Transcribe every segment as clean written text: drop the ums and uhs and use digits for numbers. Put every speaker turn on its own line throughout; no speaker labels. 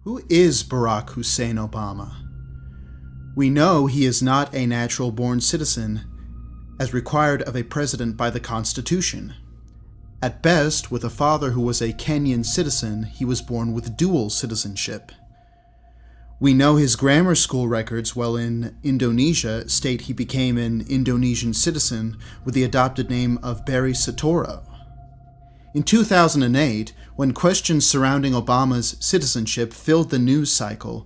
Who is Barack Hussein Obama? We know he is not a natural-born citizen, as required of a president by the Constitution. At best, with a father who was a Kenyan citizen, he was born with dual citizenship. We know his grammar school records while in Indonesia state he became an Indonesian citizen with the adopted name of Barry Satoro. In 2008, when questions surrounding Obama's citizenship filled the news cycle,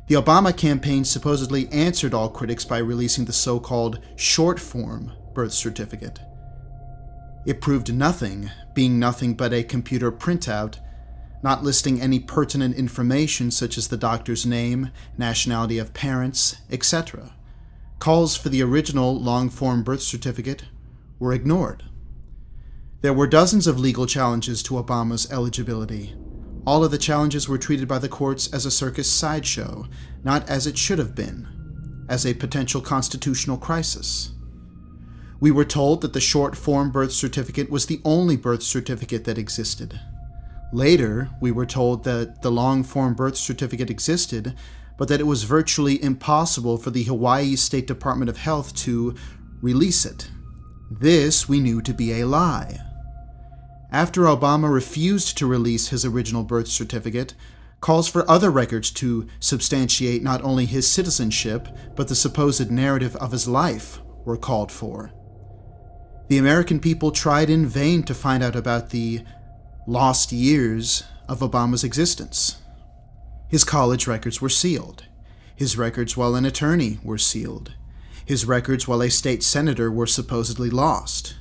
the Obama campaign supposedly answered all critics by releasing the so-called short-form birth certificate. It proved nothing, being nothing but a computer printout, not listing any pertinent information such as the doctor's name, nationality of parents, etc. Calls for the original long-form birth certificate were ignored. There were dozens of legal challenges to Obama's eligibility. All of the challenges were treated by the courts as a circus sideshow, not as it should have been, as a potential constitutional crisis. We were told that the short-form birth certificate was the only birth certificate that existed. Later, we were told that the long-form birth certificate existed, but that it was virtually impossible for the Hawaii State Department of Health to release it. This we knew to be a lie. After Obama refused to release his original birth certificate, calls for other records to substantiate not only his citizenship, but the supposed narrative of his life were called for. The American people tried in vain to find out about the lost years of Obama's existence. His college records were sealed. His records while an attorney were sealed. His records while a state senator were supposedly lost.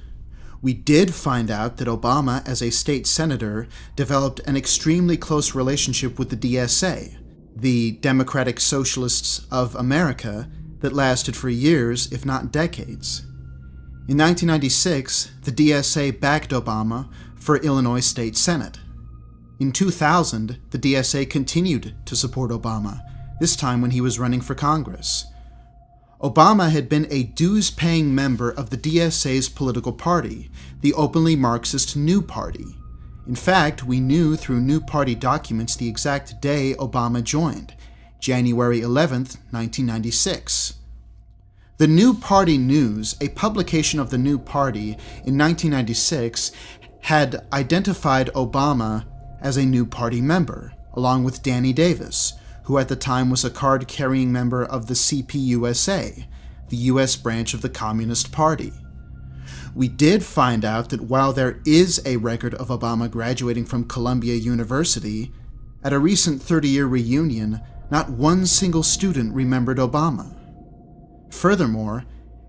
We did find out that Obama, as a state senator, developed an extremely close relationship with the DSA, the Democratic Socialists of America, that lasted for years, if not decades. In 1996, the DSA backed Obama for Illinois State Senate. In 2000, the DSA continued to support Obama, this time when he was running for Congress. Obama had been a dues-paying member of the DSA's political party, the openly Marxist New Party. In fact, we knew through New Party documents the exact day Obama joined, January 11, 1996. The New Party News, a publication of the New Party in 1996, had identified Obama as a New Party member, along with Danny Davis, who at the time was a card-carrying member of the CPUSA, the U.S. branch of the Communist Party. We did find out that while there is a record of Obama graduating from Columbia University, at a recent 30-year reunion, not one single student remembered Obama. Furthermore,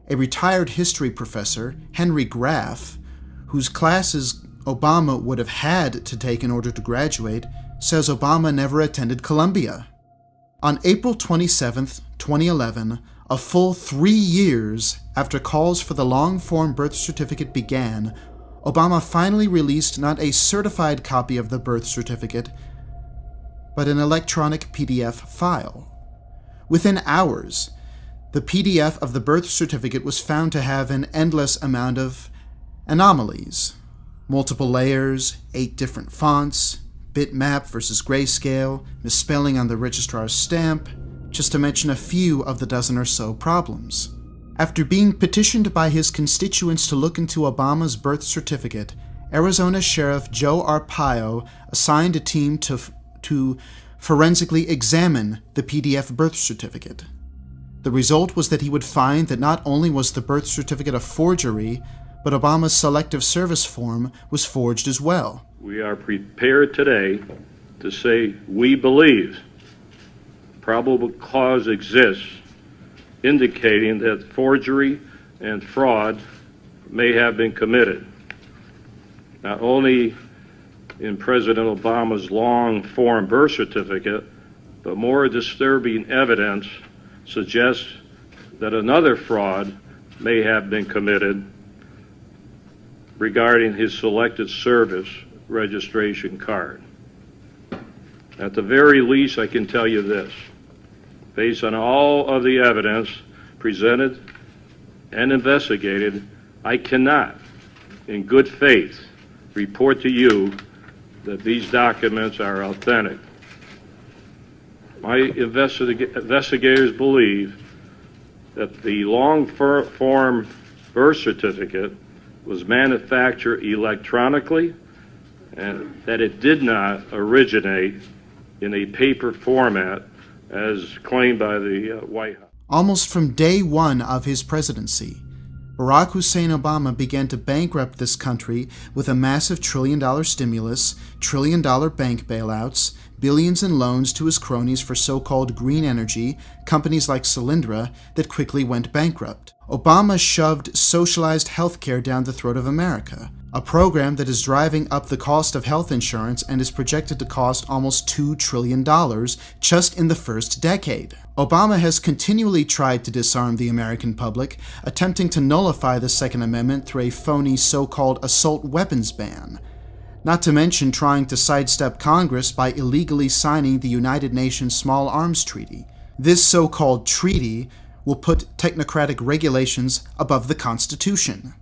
a retired history professor, Henry Graff, whose classes Obama would have had to take in order to graduate, says Obama never attended Columbia. On April 27, 2011, a full 3 years after calls for the long-form birth certificate began, Obama finally released not a certified copy of the birth certificate, but an electronic PDF file. Within hours, the PDF of the birth certificate was found to have an endless amount of anomalies. Multiple layers, 8 different fonts, bitmap versus grayscale, misspelling on the registrar's stamp, just to mention a few of the dozen or so problems. After being petitioned by his constituents to look into Obama's birth certificate, Arizona Sheriff Joe Arpaio assigned a team to forensically examine the PDF birth certificate. The result was that he would find that not only was the birth certificate a forgery, but Obama's selective service form was forged as well.
We are prepared today to say we believe probable cause exists indicating that forgery and fraud may have been committed, not only in President Obama's long-form birth certificate, but more disturbing evidence suggests that another fraud may have been committed regarding his selected service registration card. At the very least, I can tell you this. Based on all of the evidence presented and investigated, I cannot, in good faith, report to you that these documents are authentic. My investigators believe that the long-form birth certificate was manufactured electronically and that it did not originate in a paper format as claimed by the White House.
Almost from day one of his presidency, Barack Hussein Obama began to bankrupt this country with a massive trillion-dollar stimulus, trillion-dollar bank bailouts, billions in loans to his cronies for so-called green energy, companies like Solyndra that quickly went bankrupt. Obama shoved socialized healthcare down the throat of America, a program that is driving up the cost of health insurance and is projected to cost almost $2 trillion just in the first decade. Obama has continually tried to disarm the American public, attempting to nullify the Second Amendment through a phony so-called assault weapons ban, not to mention trying to sidestep Congress by illegally signing the United Nations Small Arms Treaty. This so-called treaty will put technocratic regulations above the Constitution.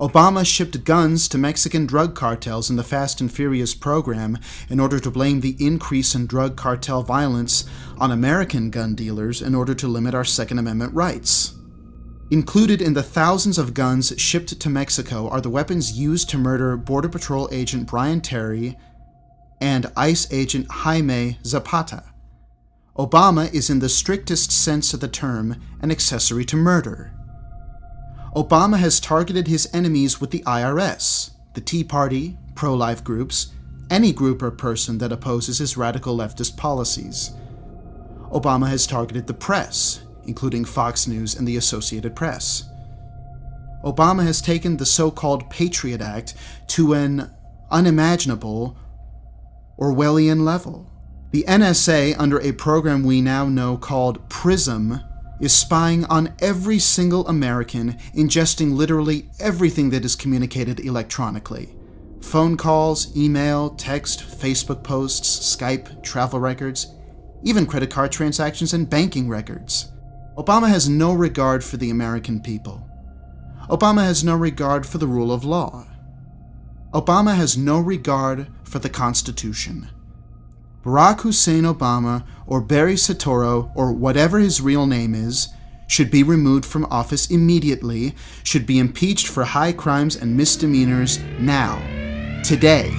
Obama shipped guns to Mexican drug cartels in the Fast and Furious program in order to blame the increase in drug cartel violence on American gun dealers in order to limit our Second Amendment rights. Included in the thousands of guns shipped to Mexico are the weapons used to murder Border Patrol agent Brian Terry and ICE agent Jaime Zapata. Obama is in the strictest sense of the term an accessory to murder. Obama has targeted his enemies with the IRS, the Tea Party, pro-life groups, any group or person that opposes his radical leftist policies. Obama has targeted the press, including Fox News and the Associated Press. Obama has taken the so-called Patriot Act to an unimaginable Orwellian level. The NSA, under a program we now know called PRISM, is spying on every single American, ingesting literally everything that is communicated electronically. Phone calls, email, text, Facebook posts, Skype, travel records, even credit card transactions and banking records. Obama has no regard for the American people. Obama has no regard for the rule of law. Obama has no regard for the Constitution. Barack Hussein Obama, or Barry Soetoro, or whatever his real name is, should be removed from office immediately, should be impeached for high crimes and misdemeanors now, today.